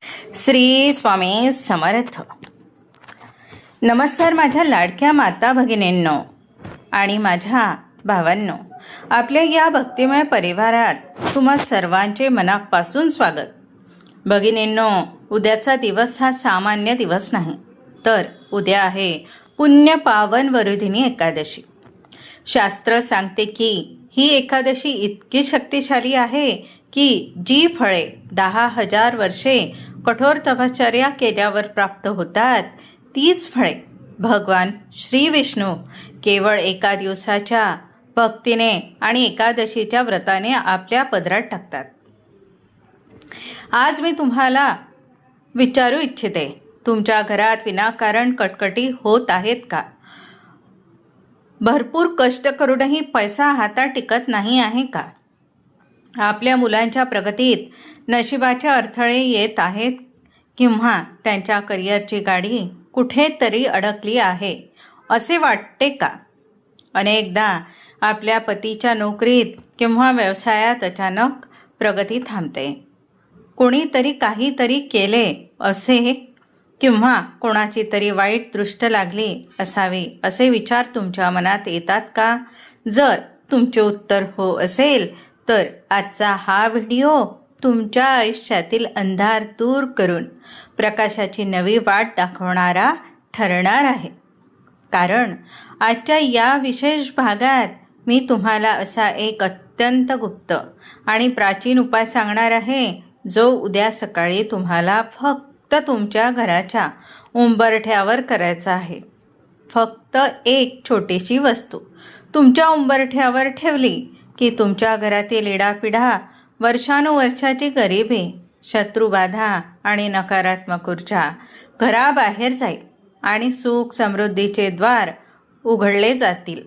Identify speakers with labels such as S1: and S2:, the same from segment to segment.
S1: श्री स्वामी समर्थ. नमस्कार माझ्या लाडक्या माता भगिनींनो आणि माझ्या भावांनो. आपल्या या भक्तिमय परिवारात तुम्हा सर्वांचे मनापासून स्वागत. भगिनींनो, उद्याचा दिवस हा सामान्य दिवस नाही, तर उद्या आहे पुण्य पावन वरुधिनी एकादशी. शास्त्र सांगते की ही एकादशी इतकी शक्तिशाली आहे की जी फळे 10,000 वर्षे कठोर तपश्चर्या केल्यावर प्राप्त होतात, तीच फळे भगवान श्री विष्णू केवळ एका दिवसाच्या भक्तीने आणि एकादशीच्या व्रताने आपल्या पदरात टाकतात. आज मी तुम्हाला विचारू इच्छिते, तुमच्या घरात विनाकारण कटकटी होत आहेत का? भरपूर कष्ट करूनही पैसा हातात टिकत नाही आहे का? आपल्या मुलांच्या प्रगतीत नशिबाचे अडथळे येत आहेत किंवा त्यांच्या करिअरची गाडी कुठेतरी अडकली आहे असे वाटते का? अनेकदा आपल्या पतीच्या नोकरीत किंवा व्यवसायात अचानक प्रगती थांबते. कोणीतरी काहीतरी केले असे किंवा कोणाची तरी वाईट दृष्ट लागली असावी असे विचार तुमच्या मनात येतात का? जर तुमचे उत्तर हो असेल तर आजचा हा व्हिडिओ तुमच्या आयुष्यातील अंधार दूर करून प्रकाशाची नवी वाट दाखवणारा ठरणार आहे. कारण आजच्या या विशेष भागात मी तुम्हाला असा एक अत्यंत गुप्त आणि प्राचीन उपाय सांगणार आहे, जो उद्या सकाळी तुम्हाला फक्त तुमच्या घराच्या उंबरठ्यावर करायचा आहे. फक्त एक छोटीशी वस्तू तुमच्या उंबरठ्यावर ठेवली की तुमच्या घरातील इडापिडा, वर्षानुवर्षाची गरिबी, शत्रुबाधा आणि नकारात्मक ऊर्जा घराबाहेर जाईल आणि सुख समृद्धीचे द्वार उघडले जातील.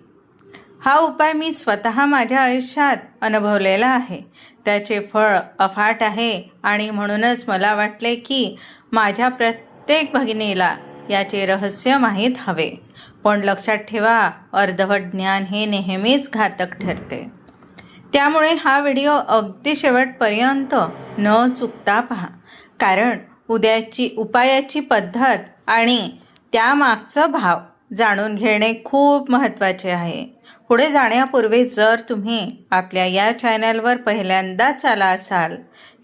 S1: हा उपाय मी स्वतः माझ्या आयुष्यात अनुभवलेला आहे. त्याचे फळ अफाट आहे आणि म्हणूनच मला वाटले की माझ्या प्रत्येक भगिनीला याचे रहस्य माहीत हवे. पण लक्षात ठेवा, अर्धवट ज्ञान हे नेहमीच घातक ठरते. त्यामुळे हा व्हिडिओ अगदी शेवटपर्यंत न चुकता पहा. कारण उपायाची पद्धत आणि त्यामागचा भाव जाणून घेणे खूप महत्त्वाचे आहे. पुढे जाण्यापूर्वी जर तुम्ही आपल्या या चॅनलवर पहिल्यांदाच आला असाल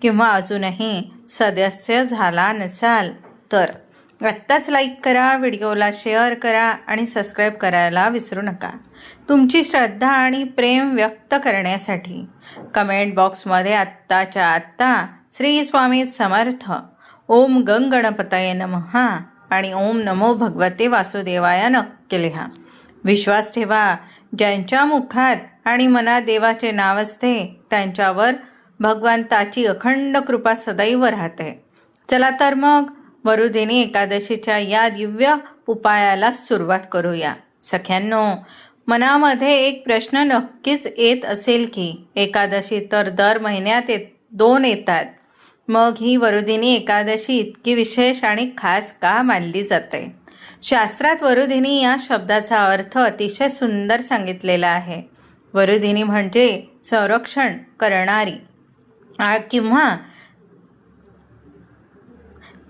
S1: किंवा अजूनही सदस्य झाला नसाल तर आत्ताच लाईक करा, व्हिडिओला शेअर करा आणि सबस्क्राईब करायला विसरू नका. तुमची श्रद्धा आणि प्रेम व्यक्त करण्यासाठी कमेंट बॉक्समध्ये आत्ताच्या आत्ता श्री स्वामी समर्थ, ओम गणपतये नमः आणि ओम नमो भगवते वासुदेवाय नक्की लिहा. विश्वास ठेवा, ज्यांच्या मुखात आणि मनात देवाचे नाव असते त्यांच्यावर भगवंताची अखंड कृपा सदैव राहते. चला तर मग वरुधिनी एकादशीच्या या दिव्य उपायाला सुरुवात करूया. सख्यांनो, मनामध्ये एक प्रश्न नक्कीच येत असेल की एकादशी तर दर महिन्यात 2 येतात, मग ही वरुधिनी एकादशी इतकी विशेष आणि खास का मानली जाते? शास्त्रात वरुधिनी या शब्दाचा अर्थ अतिशय सुंदर सांगितलेला आहे. वरुधिनी म्हणजे संरक्षण करणारी किंवा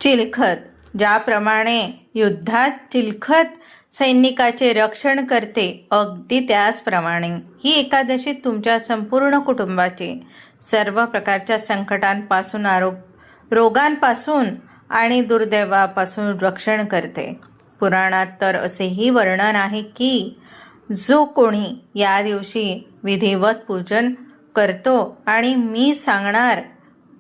S1: चिलखत. ज्याप्रमाणे युद्धात चिलखत सैनिकाचे रक्षण करते, अगदी त्याचप्रमाणे ही एकादशी तुमच्या संपूर्ण कुटुंबाचे सर्व प्रकारच्या संकटांपासून, रोगांपासून आणि दुर्दैवापासून रक्षण करते. पुराणात तर असेही वर्णन आहे की जो कोणी या दिवशी विधिवत पूजन करतो आणि मी सांगणार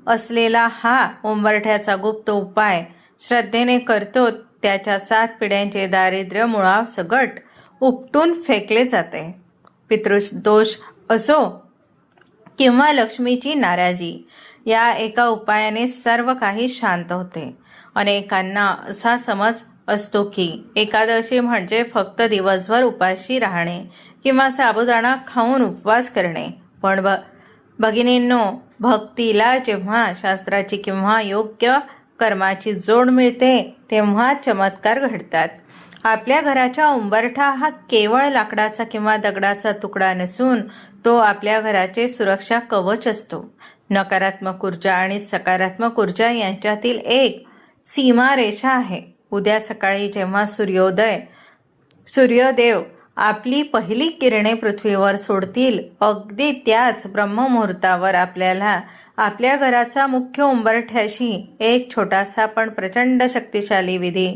S1: असलेला हा उंबरठ्याचा गुप्त उपाय श्रद्धेने करतो, त्याच्या 7 पिढ्यांचे दारिद्र्य मुळासकट उपटून फेकले जाते. पितृदोष असो किंवा लक्ष्मीची नाराजी, या एका उपायाने सर्व काही शांत होते. अनेकांना असा समज असतो की एकादशी म्हणजे फक्त दिवसभर उपाशी राहणे किंवा साबुदाणा खाऊन उपवास करणे. पण भगिनींनो, भक्तीला जेव्हा शास्त्राची किंवा योग्य कर्माची जोड मिळते तेव्हा चमत्कार घडतात. आपल्या घराचा उंबरठा हा केवळ लाकडाचा किंवा दगडाचा तुकडा नसून तो आपल्या घराचे सुरक्षा कवच असतो. नकारात्मक ऊर्जा आणि सकारात्मक ऊर्जा यांच्यातील एक सीमारेषा आहे. उद्या सकाळी जेव्हा सूर्यदेव आपली पहिली किरणे पृथ्वीवर सोडतील, अगदी त्याच ब्रह्ममुहूर्तावर आपल्याला आपल्या घराचा मुख्य उंबरठ्याशी एक छोटासा पण प्रचंड शक्तिशाली विधी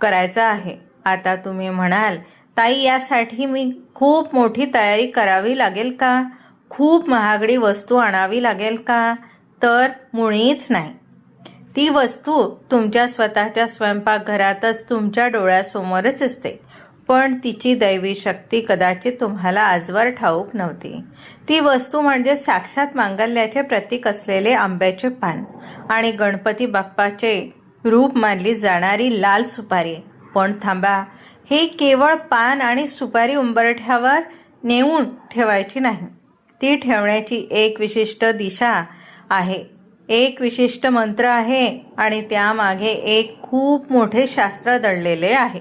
S1: करायचा आहे. आता तुम्ही म्हणाल, ताई, यासाठी मी खूप मोठी तयारी करावी लागेल का? खूप महागडी वस्तू आणावी लागेल का? तर मुळीच नाही. ती वस्तू तुमच्या स्वतःच्या स्वयंपाकघरातच तुमच्या डोळ्यासमोरच असते, पण तिची दैवी शक्ती कदाचित तुम्हाला आजवर ठाऊक नव्हती. ती वस्तू म्हणजे साक्षात मांगल्याचे प्रतीक असलेले आंब्याचे पान आणि गणपती बाप्पाचे रूप मानली जाणारी लाल सुपारी. पण थांबा, हे केवळ पान आणि सुपारी उंबरठ्यावर नेऊन ठेवायची नाही. ती ठेवण्याची एक विशिष्ट दिशा आहे, एक विशिष्ट मंत्र आहे आणि त्यामागे एक खूप मोठे शास्त्र दडलेले आहे.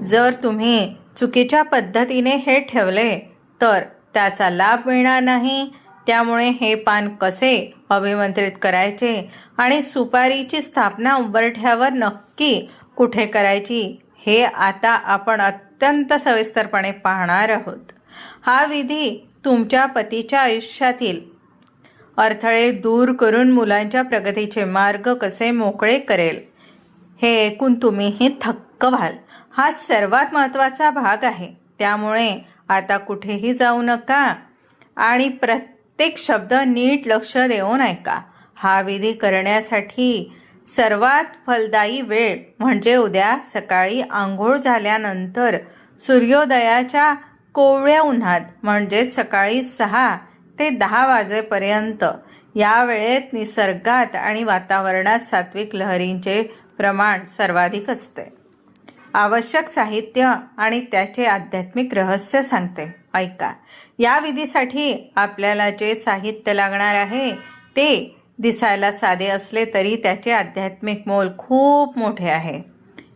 S1: जर तुम्ही चुकीच्या पद्धतीने हे ठेवले तर त्याचा लाभ मिळणार नाही. त्यामुळे हे पान कसे अभिमंत्रित करायचे आणि सुपारीची स्थापना उंबरठ्यावर नक्की कुठे करायची हे आता आपण अत्यंत सविस्तरपणे पाहणार आहोत. हा विधी तुमच्या पतीच्या आयुष्यातील अडथळे दूर करून मुलांच्या प्रगतीचे मार्ग कसे मोकळे करेल हे ऐकून तुम्हीही थक्क व्हाल. हा सर्वात महत्त्वाचा भाग आहे. त्यामुळे आता कुठेही जाऊ नका आणि प्रत्येक शब्द नीट लक्ष देऊन ऐका. हा विधी करण्यासाठी सर्वात फलदायी वेळ म्हणजे उद्या सकाळी आंघोळ झाल्यानंतर सूर्योदयाच्या कोवळ्या उन्हात, म्हणजे सकाळी 6 ते 10 वाजेपर्यंत. या वेळेत निसर्गात आणि वातावरणात सात्विक लहरींचे प्रमाण सर्वाधिक असते. आवश्यक साहित्य आणि त्याचे आध्यात्मिक रहस्य सांगते, ऐका. या विधीसाठी आपल्याला जे साहित्य लागणार आहे ते दिसायला साधे असले तरी त्याचे आध्यात्मिक मोल खूप मोठे आहे.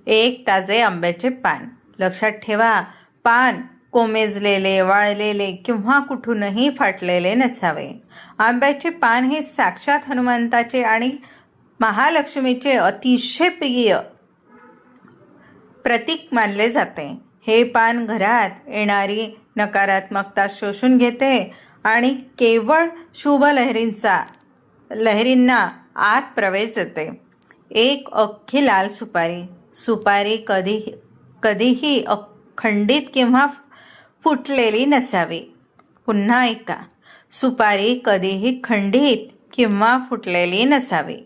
S1: 1 ताजे आंब्याचे पान. लक्षात ठेवा, पान कोमेजलेले, वाळलेले किंवा कुठूनही फाटलेले नसावे. आंब्याचे पान हे साक्षात हनुमंताचे आणि महालक्ष्मीचे अतिशय प्रिय प्रतीक मानले जाते. हे पान घरात येणारी नकारात्मकता शोषून घेते आणि केवळ शुभ लहरींना आत प्रवेश देते. 1 अख्खी लाल सुपारी. सुपारी कधीही अखंडित किंवा फुटलेली नसावी. पुन्हा ऐका, सुपारी कधीही खंडित किंवा फुटलेली नसावी.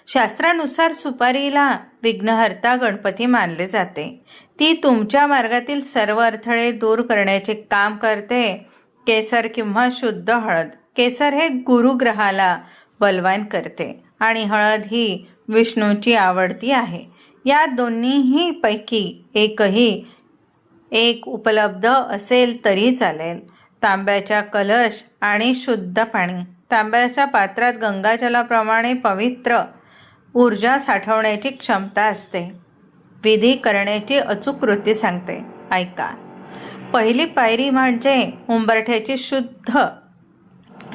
S1: शास्त्रानुसार सुपारीला विघ्नहर्ता गणपती मानले जाते. ती तुमच्या मार्गातील सर्व अडथळे दूर करण्याचे काम करते. केसर किंवा शुद्ध हळद. केसर हे गुरुग्रहाला बलवान करते आणि हळद ही विष्णूची आवडती आहे. या दोन्हीही पैकी एक उपलब्ध असेल तरी चालेल. तांब्याचा कलश आणि शुद्ध पाणी. तांब्याच्या पात्रात गंगाजलाप्रमाणे पवित्र ऊर्जा साठवण्याची क्षमता असते. विधी करण्याची अचूक कृती सांगते, ऐका. पहिली पायरी म्हणजे उंबरठ्याची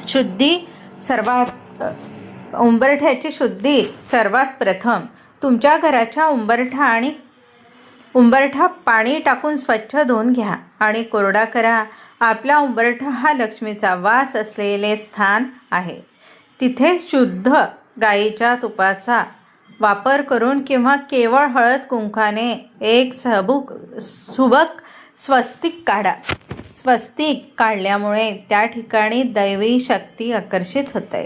S1: शुद्धी. सर्वात प्रथम तुमच्या घराच्या उंबरठा पाणी टाकून स्वच्छ धुवून घ्या आणि कोरडा करा. आपला उंबरठा हा लक्ष्मीचा वास असलेले स्थान आहे. तिथे शुद्ध गाईच्या तुपाचा वापर करून किंवा केवळ हळद कुंकाने एक सुबक स्वस्तिक काढा. स्वस्तिक काढल्यामुळे त्या ठिकाणी दैवी शक्ती आकर्षित होते.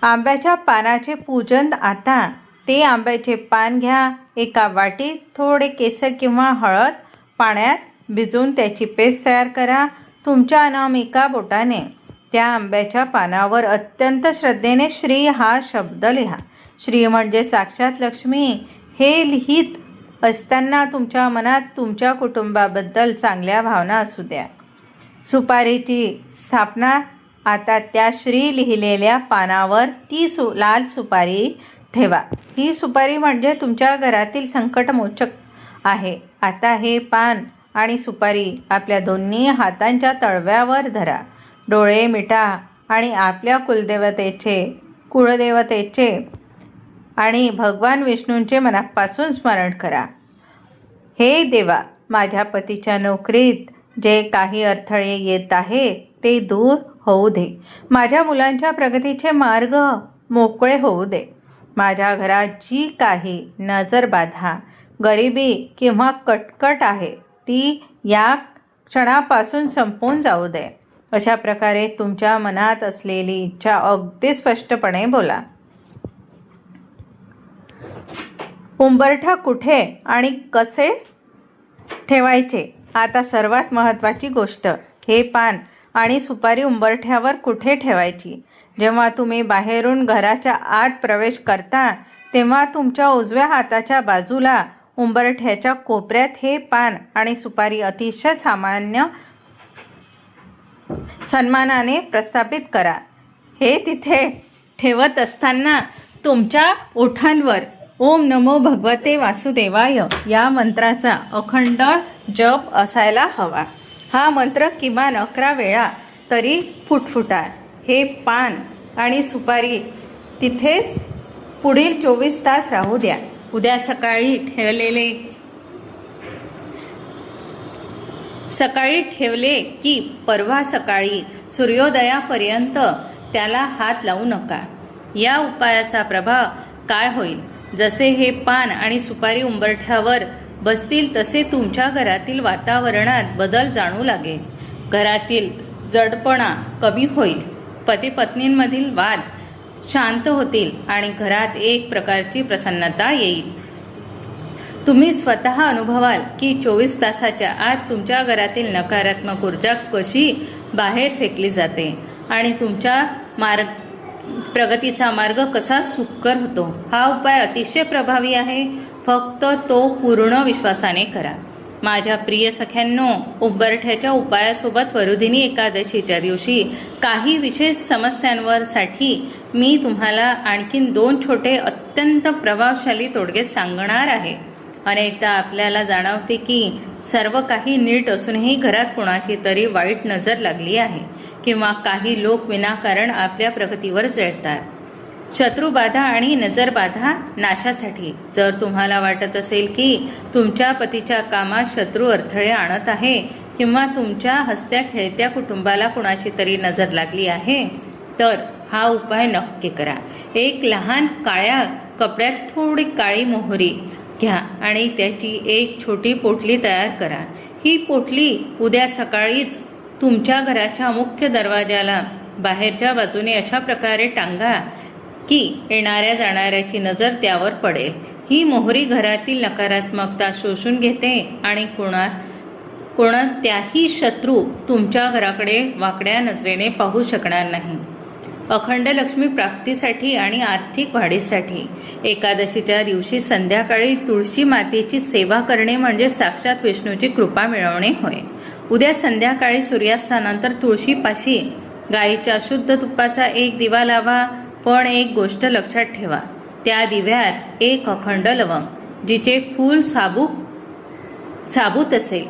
S1: आंब्याच्या पानाचे पूजन. आता ते आंब्याचे पान घ्या. एका वाटीत थोडे केसर किंवा हळद पाण्यात भिजवून त्याची पेस्ट तयार करा. तुमच्या अनामिका बोटाने त्या आंब्याच्या पानावर अत्यंत श्रद्धेने श्री हा शब्द लिहा. श्री म्हणजे साक्षात लक्ष्मी. हे लिहित असताना तुमच्या मनात तुमच्या कुटुंबाबद्दल चांगल्या भावना असू द्या. सुपारीची स्थापना. आता त्या श्री लिहिलेल्या पानावर ती लाल सुपारी ठेवा. ही सुपारी म्हणजे तुमच्या घरातील संकटमोचक आहे. आता हे पान आणि सुपारी आपल्या दोन्ही हातांच्या तळव्यावर धरा. डोळे मिटा आणि आपल्या कुलदेवतेचे कुळदेवतेचे आणि भगवान विष्णूंचे मनापासून स्मरण करा. हे देवा, माझ्या पतीच्या नोकरीत जे काही अडथळे येत आहे ते दूर होऊ दे. माझ्या मुलांच्या प्रगतीचे मार्ग मोकळे होऊ दे. माझ्या घरात जी काही नजरबाधा, गरिबी किंवा कटकट आहे ती या क्षणापासून संपून जाऊ दे. अशा प्रकारे तुमच्या मनात असलेली इच्छा अगदी स्पष्टपणे बोला. उंबरठा कुठे आणि कसे ठेवायचे? आता सर्वात महत्त्वाची गोष्ट, हे पान आणि सुपारी उंबरठ्यावर कुठे ठेवायची? जेव्हा तुम्ही बाहेरून घराच्या आत प्रवेश करता तेव्हा तुमच्या उजव्या हाताच्या बाजूला उंबरठ्याच्या कोपऱ्यात हे पान आणि सुपारी अतिशय सन्मानाने प्रस्थापित करा. हे तिथे ठेवत असताना तुमच्या ओठांवर ओम नमो भगवते वासुदेवाय या मंत्राचा अखंड जप असायला हवा. हा मंत्र किमान 11 वेळा तरी फुटफुटा. हे पान आणि सुपारी तिथेच पुढील 24 तास राहू द्या. उद्या सकाळी ठेवले की परवा सकाळी सूर्योदयापर्यंत त्याला हात लावू नका. या उपायाचा प्रभाव काय होईल? जसे हे पान आणि सुपारी उंबरठ्यावर बसतील तसे तुमच्या घरातील वातावरणात बदल जाणू लागेल. घरातील जडपणा कमी होईल. पती पत्नींमधील वाद शांत होतील आणि घरात एक प्रकारची प्रसन्नता येईल. तुम्ही स्वतः अनुभवाल की 24 तासाच्या आत तुमच्या घरातील नकारात्मक ऊर्जा कशी बाहेर फेकली जाते आणि तुमच्या प्रगतीचा मार्ग कसा सुकर होतो. हा उपाय अतिशय प्रभावी आहे. फक्त तो पूर्ण विश्वासाने करा. माझ्या प्रिय सख्यांनो, उंबरठ्याच्या उपायासोबत वरुदिनी एकादशीच्या दिवशी काही विशेष समस्यांवरसाठी मी तुम्हाला आणखीन 2 छोटे अत्यंत प्रभावशाली तोडगे सांगणार आहे. अनेकदा आपल्याला जाणवते की सर्व काही नीट असूनही घरात कोणाची तरी वाईट नजर लागली आहे किंवा काही लोक विनाकारण आपल्या प्रगतीवर जळतात. शत्रुबाधा आणि नजरबाधा नाशासाठी जर तुम्हाला वाटत असेल की तुमच्या पतीच्या कामात शत्रू अडथळे आणत आहे किंवा तुमच्या हसत्या खेळत्या कुटुंबाला कुणाची तरी नजर लागली आहे तर हा उपाय नक्की करा. एक लहान काळ्या कपड्यात थोडी काळी मोहरी घ्या आणि त्याची एक छोटी पोटली तयार करा. ही पोटली उद्या सकाळीच तुमच्या घराच्या मुख्य दरवाजाला बाहेरच्या बाजूने अशा प्रकारे टांगा की येणाऱ्या जाणाऱ्याची नजर त्यावर पडेल. ही मोहरी घरातील नकारात्मकता शोषून घेते आणि कोणत्याही शत्रू तुमच्या घराकडे वाकड्या नजरेने पाहू शकणार नाही. अखंड लक्ष्मी प्राप्तीसाठी आणि आर्थिक वाढीसाठी एकादशीच्या दिवशी संध्याकाळी तुळशी मातेची सेवा करणे म्हणजे साक्षात विष्णूची कृपा मिळवणे होय. उद्या संध्याकाळी सूर्यास्तानंतर तुळशीपाशी गाईच्या शुद्ध तुपाचा एक दिवा लावा. पण एक गोष्ट लक्षात ठेवा, त्या दिव्यात एक अखंड लवंग जिचे फूल साबूत असेल,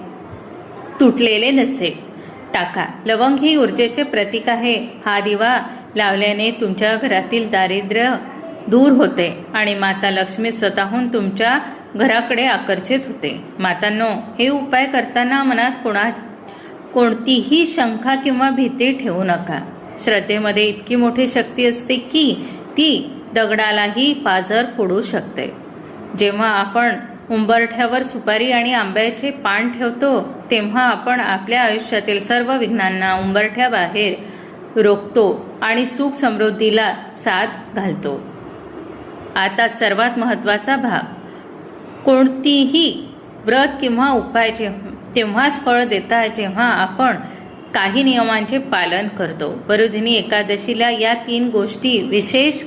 S1: तुटलेले नसेल, टाका. लवंग ही ऊर्जेचे प्रतीक आहे. हा दिवा लावल्याने तुमच्या घरातील दारिद्र्य दूर होते आणि माता लक्ष्मी स्वतःहून तुमच्या घराकडे आकर्षित होते. मातांनो, हे उपाय करताना मनात कोणतीही शंका किंवा भीती ठेवू नका. श्रद्धेमध्ये इतकी मोठी शक्ती असते की ती दगडालाही पाझर फोडू शकते. जेव्हा आपण उंबरठ्यावर सुपारी आणि आंब्याचे पान ठेवतो तेव्हा आपण आपल्या आयुष्यातील सर्व विघ्नांना उंबरठ्याबाहेर रोखतो आणि सुख समृद्धीला साथ घालतो. आता सर्वात महत्त्वाचा भाग, कोणतीही व्रत किंवा उपाय तेव्हाच फळ देतात जेव्हा आपण काही नियमांचे पालन करतो. वरुदिनी एकादशीला या 3 गोष्टी विशेष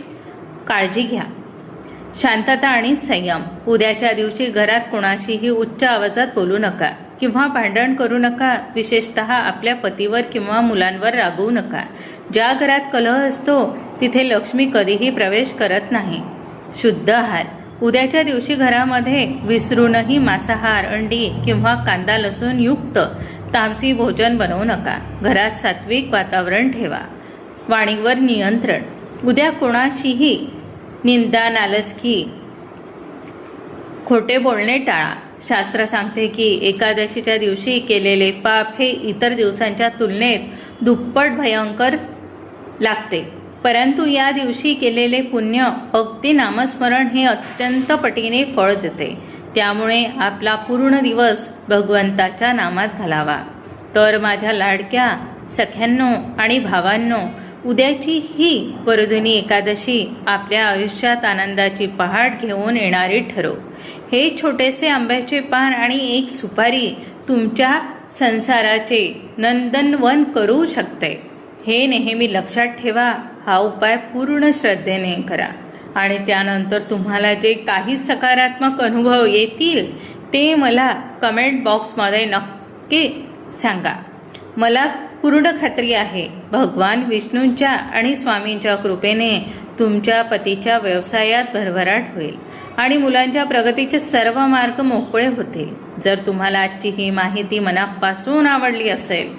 S1: काळजी घ्या. शांतता आणि संयम. उद्याच्या दिवशी घरात कोणाशीही उच्च आवाजात बोलू नका किंवा भांडण करू नका. विशेषतः आपल्या पतीवर किंवा मुलांवर रागवू नका. ज्या घरात कलह असतो तिथे लक्ष्मी कधीही प्रवेश करत नाही. शुद्ध आहार. उद्याच्या दिवशी घरामध्ये विसरूनही मांसाहार, अंडी किंवा कांदा लसूण युक्त तामसी भोजन बनवू नका. घरात सात्विक वातावरण ठेवा. वाणीवर नियंत्रण. उद्या कोणाशीही निंदा नालस्की खोटे बोलणे टाळा. शास्त्र सांगते की एकादशीच्या दिवशी केलेले पाप हे इतर दिवसांच्या तुलनेत दुप्पट भयंकर लागते, परंतु या दिवशी केलेले पुण्य अगदी नामस्मरण हे अत्यंत पटीने फळ देते. त्यामुळे आपला पूर्ण दिवस भगवंताच्या नामात घालावा. तर माझ्या लाडक्या सख्यांनो आणि भावांनो, उद्याची ही वरधुनी एकादशी आपल्या आयुष्यात आनंदाची पहाट घेऊन येणारी ठरो. हे छोटेसे आंब्याचे पान आणि एक सुपारी तुमच्या संसाराचे नंदनवन करू शकते. हे नेहमी लक्षात ठेवा. हा उपाय पूर्ण श्रद्धेने करा आणि त्यानंतर तुम्हाला जे काही सकारात्मक अनुभव येतील ते मला कमेंट बॉक्समध्ये नक्की सांगा. मला पूर्ण खात्री आहे भगवान विष्णूंच्या आणि स्वामींच्या कृपेने तुमच्या पतीच्या व्यवसायात भरभराट होईल आणि मुलांच्या प्रगतीचे सर्व मार्ग मोकळे होतील. जर तुम्हाला आजची ही माहिती मनापासून आवडली असेल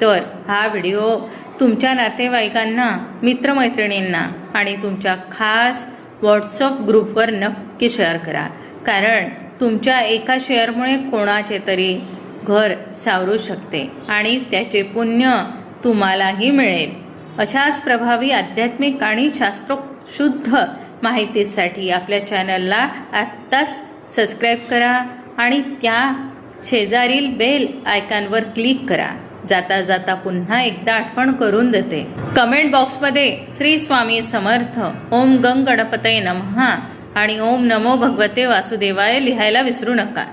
S1: तर हा व्हिडिओ तुमच्या नातेवाईकांना, मित्रमैत्रिणींना आणि तुमच्या खास व्हॉट्सअप ग्रुपवर नक्की शेअर करा. कारण तुमच्या एका शेअरमुळे कोणाचे तरी घर सावरू शकते आणि त्याचे पुण्य तुम्हालाही मिळेल. अशाच प्रभावी आध्यात्मिक आणि शास्त्रशुद्ध माहितीसाठी आपल्या चॅनलला आत्ताच सबस्क्राईब करा आणि त्या शेजारील बेल आयकॉनवर क्लिक करा. जाता जाता पुन्हा एकदा आठवण करून देते. कमेंट बॉक्समध्ये श्री स्वामी समर्थ, ओम गंग गणपतये नमः आणि ओम नमो भगवते वासुदेवाय लिहायला विसरू नका.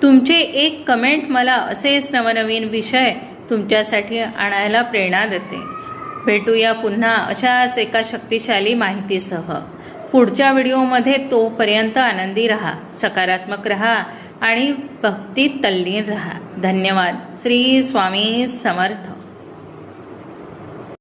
S1: तुमचे एक कमेंट मला असेच नवनवीन विषय तुमच्यासाठी आणायला प्रेरणा देते. भेटूया पुन्हा अशाच एका शक्तिशाली माहितीसह पुढच्या व्हिडिओमध्ये. तोपर्यंत आनंदी रहा, सकारात्मक रहा आणि भक्तीत तल्लीन रहा. धन्यवाद. श्री स्वामी समर्थ.